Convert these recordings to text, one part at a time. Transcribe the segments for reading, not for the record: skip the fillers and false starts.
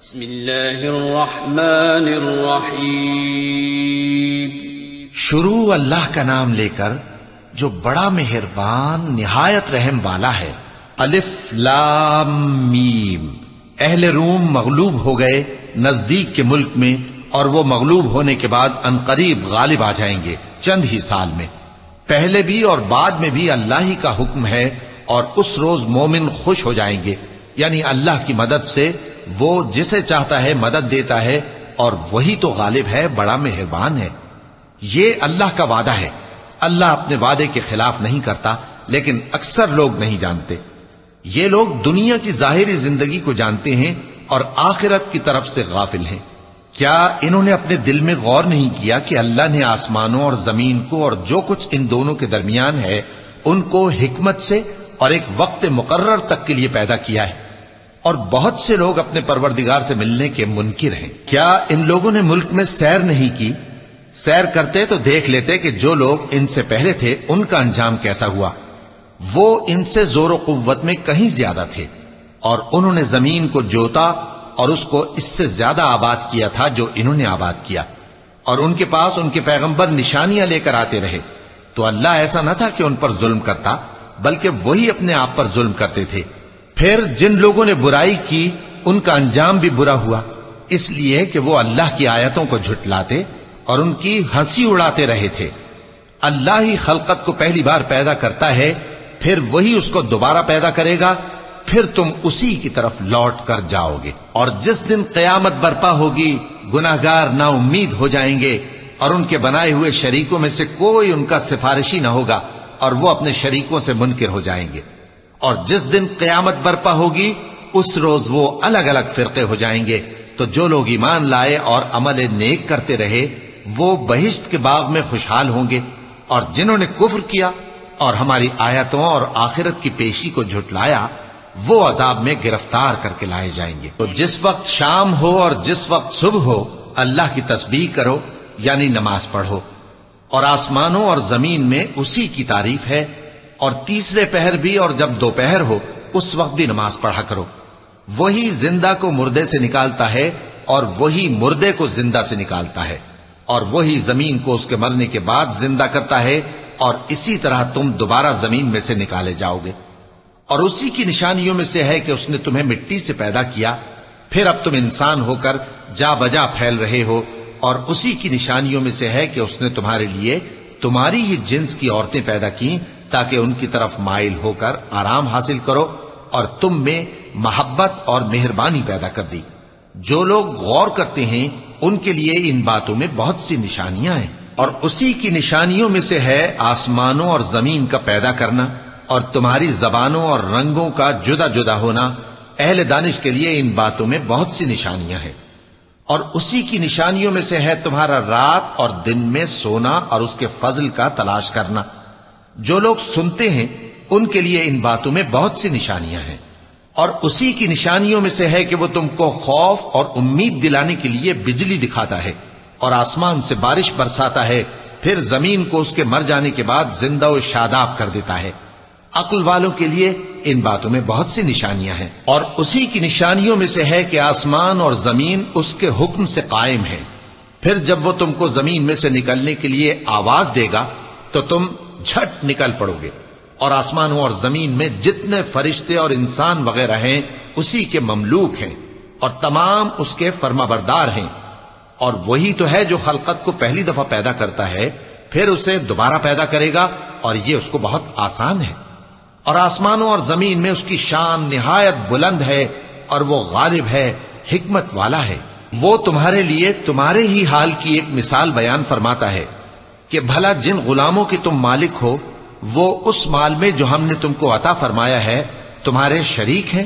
بسم اللہ الرحمن الرحیم۔ شروع اللہ کا نام لے کر جو بڑا مہربان نہایت رحم والا ہے۔ الف لام میم۔ اہل روم مغلوب ہو گئے نزدیک کے ملک میں، اور وہ مغلوب ہونے کے بعد عنقریب غالب آ جائیں گے چند ہی سال میں۔ پہلے بھی اور بعد میں بھی اللہ ہی کا حکم ہے، اور اس روز مومن خوش ہو جائیں گے، یعنی اللہ کی مدد سے وہ جسے چاہتا ہے مدد دیتا ہے، اور وہی تو غالب ہے، بڑا مہربان ہے۔ یہ اللہ کا وعدہ ہے۔ اللہ اپنے وعدے کے خلاف نہیں کرتا، لیکن اکثر لوگ نہیں جانتے۔ یہ لوگ دنیا کی ظاہری زندگی کو جانتے ہیں اور آخرت کی طرف سے غافل ہیں۔ کیا انہوں نے اپنے دل میں غور نہیں کیا کہ اللہ نے آسمانوں اور زمین کو اور جو کچھ ان دونوں کے درمیان ہے ان کو حکمت سے اور ایک وقت مقرر تک کے لیے پیدا کیا ہے؟ اور بہت سے لوگ اپنے پروردگار سے ملنے کے منکر ہیں۔ کیا ان لوگوں نے ملک میں سیر نہیں کی؟ سیر کرتے تو دیکھ لیتے کہ جو لوگ ان سے پہلے تھے ان کا انجام کیسا ہوا۔ وہ ان سے زور و قوت میں کہیں زیادہ تھے، اور انہوں نے زمین کو جوتا اور اس کو اس سے زیادہ آباد کیا تھا جو انہوں نے آباد کیا، اور ان کے پاس ان کے پیغمبر نشانیاں لے کر آتے رہے۔ تو اللہ ایسا نہ تھا کہ ان پر ظلم کرتا، بلکہ وہی اپنے آپ پر ظلم کرتے تھے۔ پھر جن لوگوں نے برائی کی ان کا انجام بھی برا ہوا، اس لیے کہ وہ اللہ کی آیتوں کو جھٹلاتے اور ان کی ہنسی اڑاتے رہے تھے۔ اللہ ہی خلقت کو پہلی بار پیدا کرتا ہے، پھر وہی اس کو دوبارہ پیدا کرے گا، پھر تم اسی کی طرف لوٹ کر جاؤ گے۔ اور جس دن قیامت برپا ہوگی گناہگار نا امید ہو جائیں گے، اور ان کے بنائے ہوئے شریکوں میں سے کوئی ان کا سفارشی نہ ہوگا، اور وہ اپنے شریکوں سے منکر ہو جائیں گے۔ اور جس دن قیامت برپا ہوگی اس روز وہ الگ الگ فرقے ہو جائیں گے۔ تو جو لوگ ایمان لائے اور عمل نیک کرتے رہے وہ بہشت کے باغ میں خوشحال ہوں گے، اور جنہوں نے کفر کیا اور ہماری آیتوں اور آخرت کی پیشی کو جھٹلایا وہ عذاب میں گرفتار کر کے لائے جائیں گے۔ تو جس وقت شام ہو اور جس وقت صبح ہو اللہ کی تسبیح کرو، یعنی نماز پڑھو، اور آسمانوں اور زمین میں اسی کی تعریف ہے، اور تیسرے پہر بھی اور جب دوپہر ہو اس وقت بھی نماز پڑھا کرو۔ وہی زندہ کو مردے سے نکالتا ہے اور وہی مردے کو زندہ سے نکالتا ہے، اور وہی زمین کو اس کے مرنے کے بعد زندہ کرتا ہے، اور اسی طرح تم دوبارہ زمین میں سے نکالے جاؤ گے۔ اور اسی کی نشانیوں میں سے ہے کہ اس نے تمہیں مٹی سے پیدا کیا، پھر اب تم انسان ہو کر جا بجا پھیل رہے ہو، اور اسی کی نشانیوں میں سے ہے کہ اس نے تمہارے لیے تمہاری ہی جنس کی عورتیں پیدا کی تاکہ ان کی طرف مائل ہو کر آرام حاصل کرو، اور تم میں محبت اور مہربانی پیدا کر دی۔ جو لوگ غور کرتے ہیں ان کے لیے ان باتوں میں بہت سی نشانیاں ہیں۔ اور اسی کی نشانیوں میں سے ہے آسمانوں اور زمین کا پیدا کرنا، اور تمہاری زبانوں اور رنگوں کا جدا جدا ہونا۔ اہل دانش کے لیے ان باتوں میں بہت سی نشانیاں ہیں۔ اور اسی کی نشانیوں میں سے ہے تمہارا رات اور دن میں سونا اور اس کے فضل کا تلاش کرنا۔ جو لوگ سنتے ہیں ان کے لیے ان باتوں میں بہت سی نشانیاں ہیں۔ اور اسی کی نشانیوں میں سے ہے کہ وہ تم کو خوف اور امید دلانے کے لیے بجلی دکھاتا ہے، اور آسمان سے بارش برساتا ہے، پھر زمین کو اس کے مر جانے کے بعد زندہ و شاداب کر دیتا ہے۔ عقل والوں کے لیے ان باتوں میں بہت سی نشانیاں ہیں۔ اور اسی کی نشانیوں میں سے ہے کہ آسمان اور زمین اس کے حکم سے قائم ہے، پھر جب وہ تم کو زمین میں سے نکلنے کے لیے آواز دے گا تو تم جھٹ نکل پڑو گے۔ اور آسمانوں اور زمین میں جتنے فرشتے اور انسان وغیرہ ہیں اسی کے مملوک ہیں، اور تمام اس کے فرما بردار ہیں۔ اور وہی تو ہے جو خلقت کو پہلی دفعہ پیدا کرتا ہے، پھر اسے دوبارہ پیدا کرے گا، اور یہ اس کو بہت آسان ہے۔ اور آسمانوں اور زمین میں اس کی شان نہایت بلند ہے، اور وہ غالب ہے، حکمت والا ہے۔ وہ تمہارے لیے تمہارے ہی حال کی ایک مثال بیان فرماتا ہے کہ بھلا جن غلاموں کے تم مالک ہو وہ اس مال میں جو ہم نے تم کو عطا فرمایا ہے تمہارے شریک ہیں،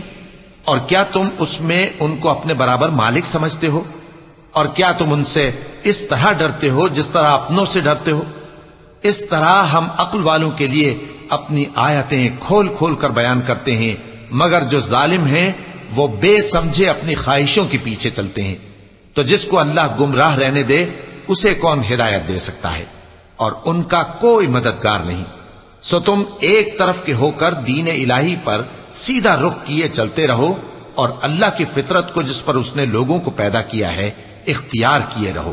اور کیا تم اس میں ان کو اپنے برابر مالک سمجھتے ہو؟ اور کیا تم ان سے اس طرح ڈرتے ہو جس طرح اپنوں سے ڈرتے ہو؟ اس طرح ہم عقل والوں کے لیے اپنی آیتیں کھول کھول کر بیان کرتے ہیں، مگر جو ظالم ہیں وہ بے سمجھے اپنی خواہشوں کے پیچھے چلتے ہیں۔ تو جس کو اللہ گمراہ رہنے دے اسے کون ہدایت دے سکتا ہے؟ اور ان کا کوئی مددگار نہیں۔ سو تم ایک طرف کے ہو کر دین الہی پر سیدھا رخ کیے چلتے رہو، اور اللہ کی فطرت کو جس پر اس نے لوگوں کو پیدا کیا ہے اختیار کیے رہو۔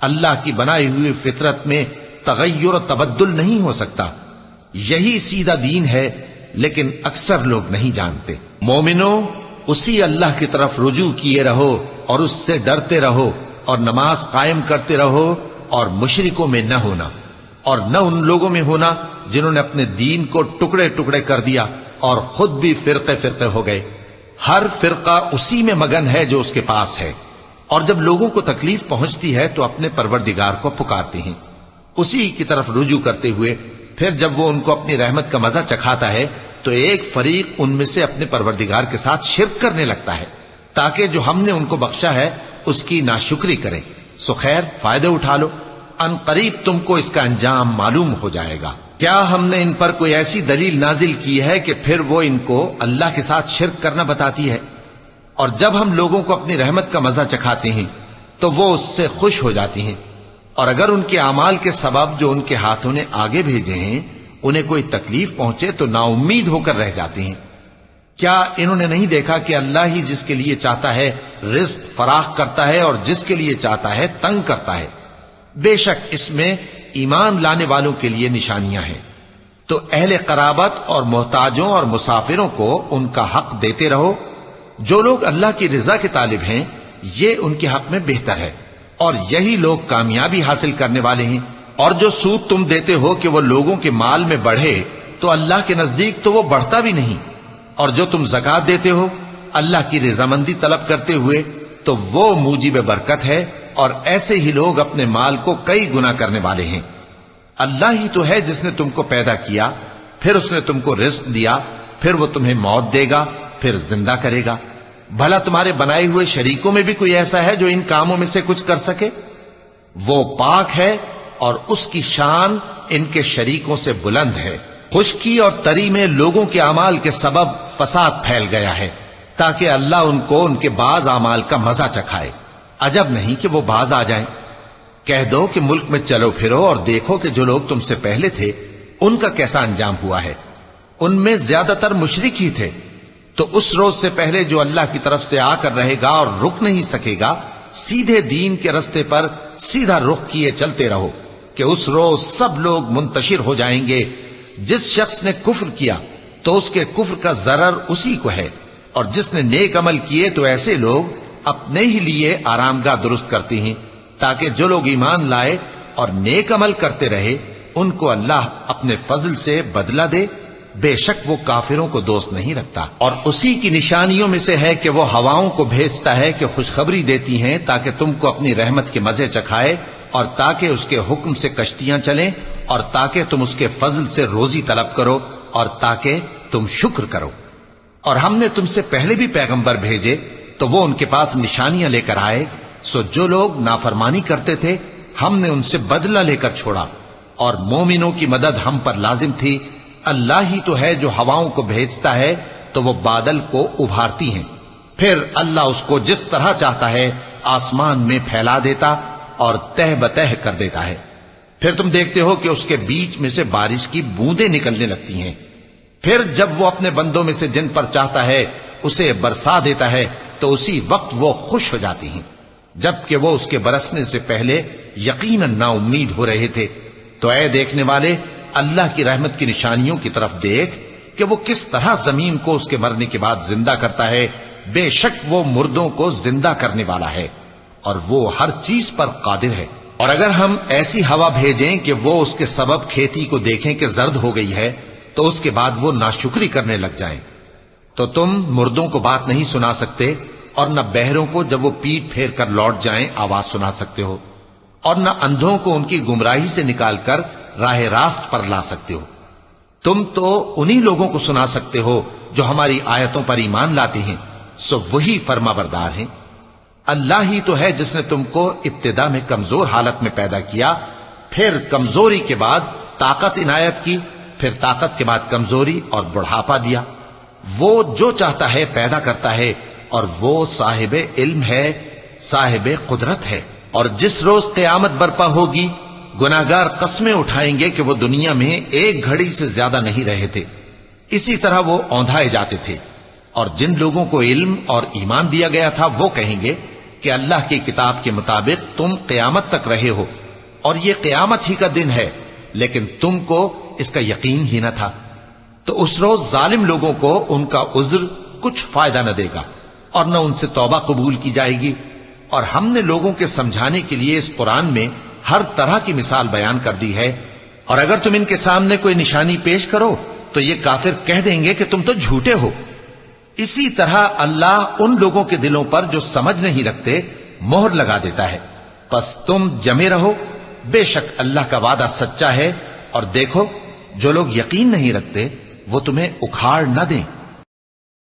اللہ کی بنائی ہوئی فطرت میں تغیر و تبدل نہیں ہو سکتا۔ یہی سیدھا دین ہے، لیکن اکثر لوگ نہیں جانتے۔ مومنو، اسی اللہ کی طرف رجوع کیے رہو اور اس سے ڈرتے رہو، اور نماز قائم کرتے رہو، اور مشرکوں میں نہ ہونا، اور نہ ان لوگوں میں ہونا جنہوں نے اپنے دین کو ٹکڑے ٹکڑے کر دیا اور خود بھی فرقے فرقے ہو گئے۔ ہر فرقہ اسی میں مگن ہے جو اس کے پاس ہے، اور جب لوگوں کو تکلیف پہنچتی ہے تو اپنے پروردگار کو پکارتے ہیں، اسی کی طرف رجوع کرتے ہوئے۔ پھر جب وہ ان کو اپنی رحمت کا مزہ چکھاتا ہے تو ایک فریق ان میں سے اپنے پروردگار کے ساتھ شرک کرنے لگتا ہے، تاکہ جو ہم نے ان کو بخشا ہے اس کی ناشکری کریں۔ سو خیر، فائدے اٹھا لو، ان قریب تم کو اس کا انجام معلوم ہو جائے گا۔ کیا ہم نے ان پر کوئی ایسی دلیل نازل کی ہے کہ پھر وہ ان کو اللہ کے ساتھ شرک کرنا بتاتی ہے؟ اور جب ہم لوگوں کو اپنی رحمت کا مزہ چکھاتے ہیں تو وہ اس سے خوش ہو جاتی ہیں، اور اگر ان کے اعمال کے سبب جو ان کے ہاتھوں نے آگے بھیجے ہیں انہیں کوئی تکلیف پہنچے تو نا امید ہو کر رہ جاتے ہیں۔ کیا انہوں نے نہیں دیکھا کہ اللہ ہی جس کے لیے چاہتا ہے رزق فراخ کرتا ہے اور جس کے لیے چاہتا ہے تنگ کرتا ہے؟ بے شک اس میں ایمان لانے والوں کے لیے نشانیاں ہیں۔ تو اہل قرابت اور محتاجوں اور مسافروں کو ان کا حق دیتے رہو۔ جو لوگ اللہ کی رضا کے طالب ہیں یہ ان کے حق میں بہتر ہے، اور یہی لوگ کامیابی حاصل کرنے والے ہیں۔ اور جو سود تم دیتے ہو کہ وہ لوگوں کے مال میں بڑھے تو اللہ کے نزدیک تو وہ بڑھتا بھی نہیں، اور جو تم زکوٰۃ دیتے ہو اللہ کی رضامندی طلب کرتے ہوئے تو وہ موجب برکت ہے، اور ایسے ہی لوگ اپنے مال کو کئی گنا کرنے والے ہیں۔ اللہ ہی تو ہے جس نے تم کو پیدا کیا، پھر اس نے تم کو رزق دیا، پھر وہ تمہیں موت دے گا، پھر زندہ کرے گا۔ بھلا تمہارے بنائے ہوئے شریکوں میں بھی کوئی ایسا ہے جو ان کاموں میں سے کچھ کر سکے؟ وہ پاک ہے اور اس کی شان ان کے شریکوں سے بلند ہے۔ خشکی اور تری میں لوگوں کے اعمال کے سبب فساد پھیل گیا ہے، تاکہ اللہ ان کو ان کے بعض اعمال کا مزہ چکھائے۔ عجب نہیں کہ وہ باز آ جائیں۔ کہہ دو کہ ملک میں چلو پھرو اور دیکھو کہ جو لوگ تم سے پہلے تھے ان کا کیسا انجام ہوا ہے۔ ان میں زیادہ تر مشرک ہی تھے۔ تو اس روز سے پہلے جو اللہ کی طرف سے آ کر رہے گا اور رک نہیں سکے گا، سیدھے دین کے رستے پر سیدھا رخ کیے چلتے رہو، کہ اس روز سب لوگ منتشر ہو جائیں گے۔ جس شخص نے کفر کیا تو اس کے کفر کا ضرر اسی کو ہے، اور جس نے نیک عمل کیے تو ایسے لوگ اپنے ہی لیے آرامگاہ درست کرتے ہیں، تاکہ جو لوگ ایمان لائے اور نیک عمل کرتے رہے ان کو اللہ اپنے فضل سے بدلہ دے۔ بے شک وہ کافروں کو دوست نہیں رکھتا۔ اور اسی کی نشانیوں میں سے ہے کہ وہ ہواؤں کو بھیجتا ہے کہ خوشخبری دیتی ہیں تاکہ تم کو اپنی رحمت کے مزے چکھائے، اور تاکہ اس کے حکم سے کشتیاں چلیں، اور تاکہ تم اس کے فضل سے روزی طلب کرو، اور تاکہ تم شکر کرو۔ اور ہم نے تم سے پہلے بھی پیغمبر بھیجے تو وہ ان کے پاس نشانیاں لے کر آئے، سو جو لوگ نافرمانی کرتے تھے ہم نے ان سے بدلہ لے کر چھوڑا، اور مومنوں کی مدد ہم پر لازم تھی۔ اللہ ہی تو ہے جو ہواؤں کو بھیجتا ہے تو وہ بادل کو ابھارتی ہیں، پھر اللہ اس کو جس طرح چاہتا ہے آسمان میں پھیلا دیتا اور تہ بتہ کر دیتا ہے۔ پھر تم دیکھتے ہو کہ اس کے بیچ میں سے بارش کی بوندیں نکلنے لگتی ہیں، پھر جب وہ اپنے بندوں میں سے جن پر چاہتا ہے اسے برسا دیتا ہے تو اسی وقت وہ خوش ہو جاتی ہیں، جبکہ وہ اس کے برسنے سے پہلے یقیناً نا امید ہو رہے تھے۔ تو اے دیکھنے والے، اللہ کی رحمت کی نشانیوں کی طرف دیکھ کہ وہ کس طرح زمین کو اس کے مرنے کے بعد زندہ کرتا ہے۔ بے شک وہ مردوں کو زندہ کرنے والا ہے، اور وہ ہر چیز پر قادر ہے۔ اور اگر ہم ایسی ہوا بھیجیں کہ وہ اس کے سبب کھیتی کو دیکھیں کہ زرد ہو گئی ہے تو اس کے بعد وہ ناشکری کرنے لگ جائیں، تو تم مردوں کو بات نہیں سنا سکتے، اور نہ بہروں کو جب وہ پیٹ پھیر کر لوٹ جائیں آواز سنا سکتے ہو، اور نہ اندھوں کو ان کی گمراہی سے نکال کر راہ راست پر لا سکتے ہو۔ تم تو انہی لوگوں کو سنا سکتے ہو جو ہماری آیتوں پر ایمان لاتے ہیں، سو وہی فرما بردار ہیں۔ اللہ ہی تو ہے جس نے تم کو ابتدا میں کمزور حالت میں پیدا کیا، پھر کمزوری کے بعد طاقت عنایت کی، پھر طاقت کے بعد کمزوری اور بڑھاپا دیا۔ وہ جو چاہتا ہے پیدا کرتا ہے، اور وہ صاحب علم ہے، صاحب قدرت ہے۔ اور جس روز قیامت برپا ہوگی گناہگار قسمیں اٹھائیں گے کہ وہ دنیا میں ایک گھڑی سے زیادہ نہیں رہے تھے، اسی طرح وہ اوندھائے جاتے تھے، اور جن لوگوں کو علم اور ایمان دیا گیا تھا وہ کہیں گے کہ اللہ کی کتاب کے مطابق تم قیامت تک رہے ہو اور یہ قیامت ہی کا دن ہے، لیکن تم کو اس کا یقین ہی نہ تھا۔ تو اس روز ظالم لوگوں کو ان کا عذر کچھ فائدہ نہ دے گا اور نہ ان سے توبہ قبول کی جائے گی۔ اور ہم نے لوگوں کے سمجھانے کے لیے اس قرآن میں ہر طرح کی مثال بیان کر دی ہے، اور اگر تم ان کے سامنے کوئی نشانی پیش کرو تو یہ کافر کہہ دیں گے کہ تم تو جھوٹے ہو۔ اسی طرح اللہ ان لوگوں کے دلوں پر جو سمجھ نہیں رکھتے مہر لگا دیتا ہے۔ پس تم جمے رہو، بے شک اللہ کا وعدہ سچا ہے، اور دیکھو جو لوگ یقین نہیں رکھتے وہ تمہیں اکھاڑ نہ دیں۔